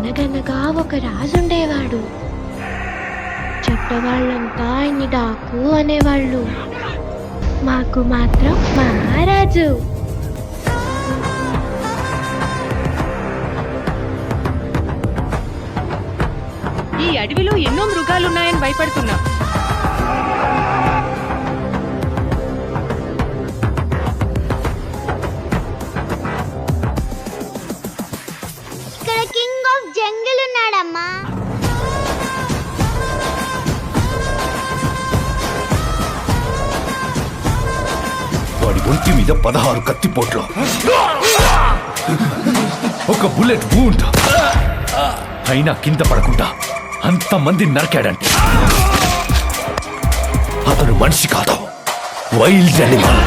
అనగనగా ఒక రాజుండేవాడు. చెడ్డవాళ్ళంతా ఆయన్ని డాకు అనేవాళ్ళు. మాకు మాత్రం మహారాజు. ఈ అడవిలో ఎన్నో మృగాలున్నాయని భయపడుతున్నా. ఇక్కడ కింగ్ ఆఫ్ జంగిల్ ఉన్నాడమ్మా. వాడి ఒంటి మీద 16 కత్తిపోట్లు, ఒక బుల్లెట్ వూండ్. అయినా కింద పడకుండా అంతమంది నరికాడంటే అతను మనిషి కాదు, వైల్డ్ యానిమల్.